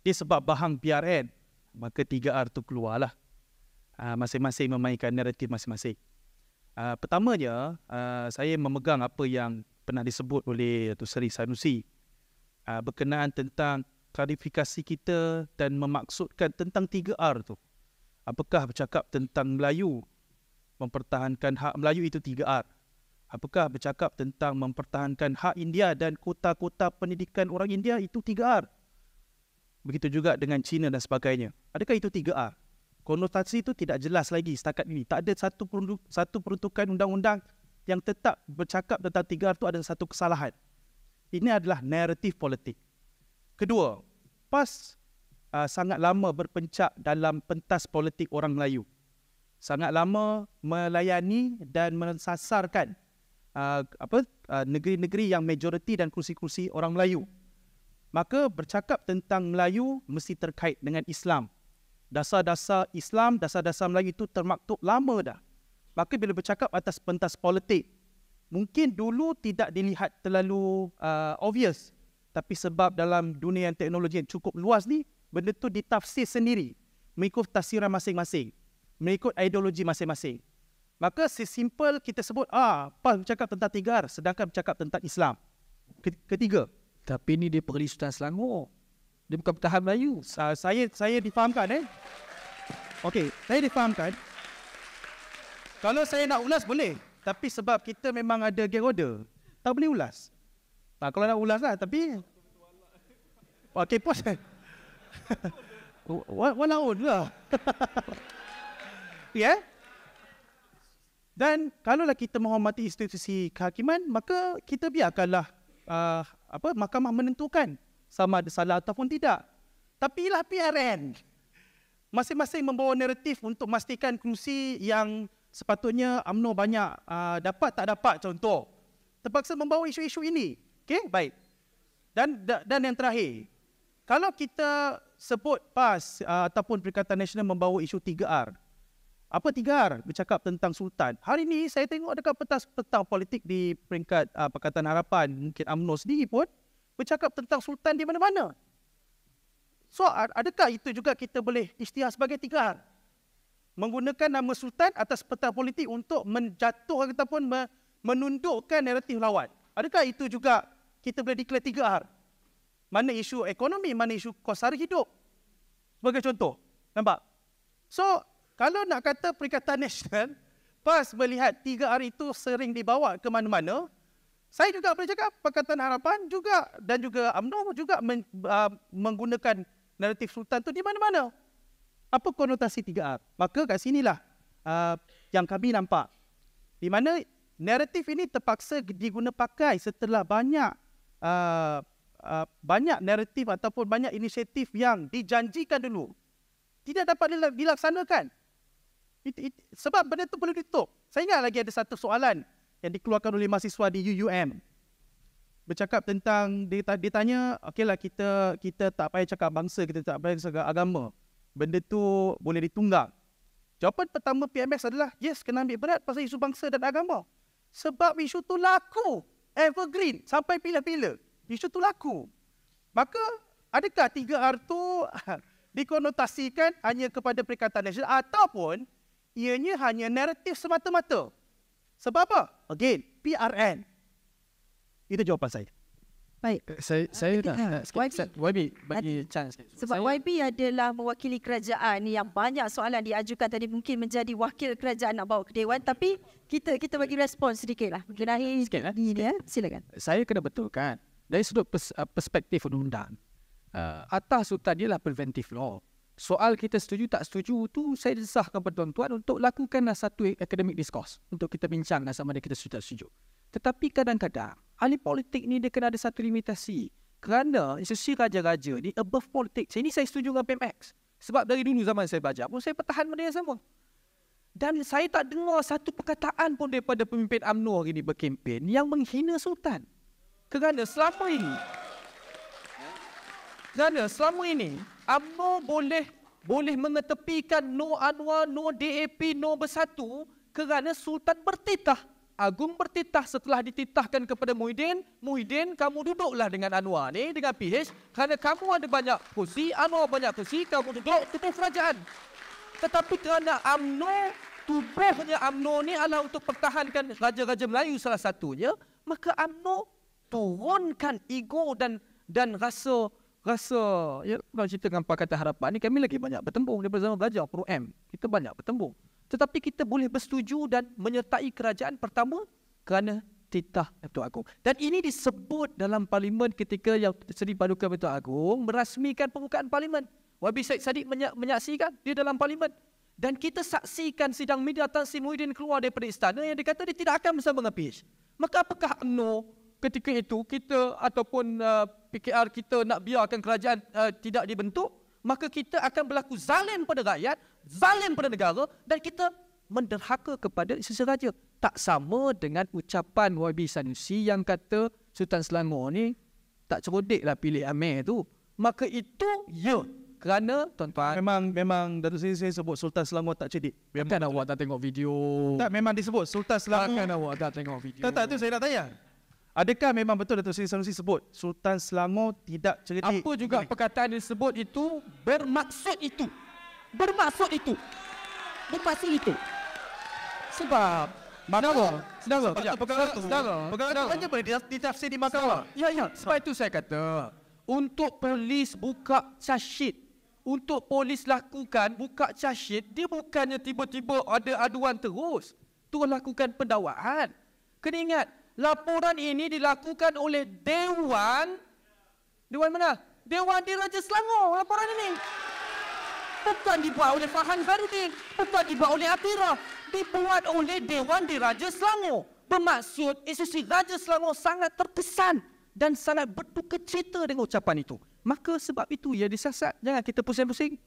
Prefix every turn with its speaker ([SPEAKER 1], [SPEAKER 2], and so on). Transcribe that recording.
[SPEAKER 1] Dia sebab bahang PRN, maka 3R tu keluarlah. Masing-masing memainkan naratif masing-masing. Pertamanya, saya memegang apa yang pernah disebut oleh Datuk Seri Sanusi berkenaan tentang klarifikasi kita dan memaksudkan tentang 3R tu. Apakah bercakap tentang Melayu, mempertahankan hak Melayu itu 3R? Apakah bercakap tentang mempertahankan hak India dan kota-kota pendidikan orang India itu 3R? Begitu juga dengan China dan sebagainya. Adakah itu 3R? Konotasi itu tidak jelas lagi setakat ini. Tak ada satu peruntukan undang-undang yang tetap bercakap tentang 3R itu ada satu kesalahan. Ini adalah naratif politik. Kedua, PAS sangat lama berpencak dalam pentas politik orang Melayu. Sangat lama melayani dan mensasarkan negeri-negeri yang majoriti dan kursi-kursi orang Melayu. Maka bercakap tentang Melayu mesti terkait dengan Islam. Dasar-dasar Islam, dasar-dasar Melayu itu termaktub lama dah. Maka bila bercakap atas pentas politik, mungkin dulu tidak dilihat terlalu obvious. Tapi sebab dalam dunia yang teknologi yang cukup luas ni, benda tu ditafsir sendiri. Mengikut tafsiran masing-masing. Mengikut ideologi masing-masing. Maka sesimpel kita sebut, PAS bercakap tentang 3R, sedangkan bercakap tentang Islam. Ketiga.
[SPEAKER 2] Tapi ni dia pergi Sultan Selangor. Dia bukan bertahan Melayu.
[SPEAKER 1] Saya difahamkan Okey, saya difahamkan. Kalau saya nak ulas boleh. Tapi sebab kita memang ada gag order, tak boleh ulas. Kalau nak ulas lah, tapi okey, pos. Walaupun lah. Ya. Dan kalaulah kita menghormati institusi kehakiman, maka kita biarkanlah mahkamah menentukan sama ada salah ataupun tidak. Tapi ialah PRN. Masing-masing membawa naratif untuk memastikan kerusi yang sepatutnya UMNO banyak dapat tak dapat, contoh. Terpaksa membawa isu-isu ini. Okey, baik. Dan yang terakhir, kalau kita sebut PAS ataupun Perikatan Nasional membawa isu 3R. Apa 3R? Bercakap tentang Sultan. Hari ini saya tengok dekat pentas petang politik di peringkat Pakatan Harapan, mungkin UMNO sendiri pun bercakap tentang Sultan di mana-mana. So, adakah itu juga kita boleh isytihar sebagai 3R? Menggunakan nama Sultan atas peta politik untuk menjatuhkan ataupun menundukkan naratif lawan. Adakah itu juga kita boleh declare 3R? Mana isu ekonomi, mana isu kos sara hidup. Sebagai contoh. Nampak? So, kalau nak kata Perikatan Nasional, PAS melihat 3R itu sering dibawa ke mana-mana, saya juga boleh cakap Pakatan Harapan juga dan juga UMNO juga menggunakan naratif Sultan itu di mana-mana. Apa konotasi 3R? Maka kat sinilah yang kami nampak. Di mana naratif ini terpaksa diguna pakai setelah banyak naratif ataupun banyak inisiatif yang dijanjikan dulu tidak dapat dilaksanakan. Sebab benda itu perlu ditutup. Saya ingat lagi ada satu soalan yang dikeluarkan oleh mahasiswa di UUM. Bercakap tentang, ditanya, okeylah kita tak payah cakap bangsa, kita tak payah cakap agama. Benda tu boleh ditunggak. Jawapan pertama PMS adalah, yes, kena ambil berat pasal isu bangsa dan agama. Sebab isu tu laku, evergreen, sampai bila-bila. Isu tu laku. Maka, adakah 3R tu dikonotasikan hanya kepada Perikatan Nasional ataupun ianya hanya naratif semata-mata? Sebab apa? Again, PRN. Itu jawapan saya.
[SPEAKER 3] Baik.
[SPEAKER 2] Saya nak YB bagi chance.
[SPEAKER 3] Sebab YB adalah mewakili kerajaan yang banyak soalan diajukan tadi, mungkin menjadi wakil kerajaan nak bawa ke Dewan, tapi kita bagi respons sedikitlah mengenai ini. Silakan.
[SPEAKER 2] Saya kena betulkan dari sudut perspektif undang-undang. Atas Sultan dia lah preventive law. Soal kita setuju tak setuju tu saya desahkan kepada tuan-tuan untuk lakukanlah satu academic discourse untuk kita bincang sama ada kita setuju tak setuju. Tetapi kadang-kadang ahli politik ni dia kena ada satu limitasi. Kerana institusi raja-raja ni above politics. Ini saya setuju dengan PMX. Sebab dari dulu zaman saya belajar pun saya pertahan benda yang sama. Dan saya tak dengar satu perkataan pun daripada pemimpin UMNO hari ni berkempen yang menghina Sultan. Kerana selama ini UMNO boleh mengetepikan no Anwar, no DAP, no Bersatu kerana Sultan bertitah Agung bertitah. Setelah dititahkan kepada Muhyiddin, kamu duduklah dengan Anwar ni, dengan PH. Kerana kamu ada banyak kursi, Anwar banyak kursi, kamu duduk tubuh kerajaan. Tetapi kerana UMNO, tubuhnya UMNO ni adalah untuk pertahankan Raja-Raja Melayu salah satunya, maka UMNO turunkan ego dan rasa ya, kalau cerita dengan Pakatan Harapan ni, kami lagi banyak bertembung daripada zaman belajar Pro M. Kita banyak bertembung. Tetapi kita boleh bersetuju dan menyertai kerajaan pertama kerana titah Datuk Agong. Dan ini disebut dalam parlimen ketika yang Seri Paduka Datuk Agong merasmikan pembukaan parlimen. Wabi Said Sadiq menyaksikan dia dalam parlimen. Dan kita saksikan sidang media Tan Sri Muhyiddin keluar daripada istana yang dia kata dia tidak akan bersama dengan PH. Maka apakah UMNO ketika itu kita ataupun PKR kita nak biarkan kerajaan tidak dibentuk, maka kita akan berlaku zalim pada rakyat, zalim pada negara dan kita menderhaka kepada institusi raja. Tak sama dengan ucapan YB Sanusi yang kata Sultan Selangor ni tak cerodiklah pilih Amir tu. Maka itu ya, kerana tuan-tuan
[SPEAKER 1] Memang Datuk Seri saya sebut Sultan Selangor tak cerdik.
[SPEAKER 2] kan awak tak tengok video.
[SPEAKER 1] Tak, memang disebut Sultan Selangor.
[SPEAKER 2] Kan awak tak tengok video.
[SPEAKER 1] Tak, tu saya nak tanya. Adakah memang betul Datuk Seri Sanusi sebut Sultan Selangor tidak cerdik?
[SPEAKER 2] Apa juga perkataan disebut itu bermaksud itu. Sebab
[SPEAKER 1] Perkara hanya boleh ditafsir di mahkamah.
[SPEAKER 2] Ya. Sebab itu saya kata, untuk polis buka charge sheet, untuk polis lakukan buka charge sheet, dia bukannya tiba-tiba ada aduan terus. Tu lakukan pendakwaan. Kena ingat, laporan ini dilakukan oleh Dewan mana? Dewan Diraja Selangor, laporan ini. Bukan dibuat oleh Farhan Farudin, bukan dibuat oleh Atira, dibuat oleh Dewan Diraja Selangor. Bermaksud institusi Raja Selangor sangat terkesan dan sangat berduka cita dengan ucapan itu. Maka sebab itu ia disiasat. Jangan kita pusing-pusing.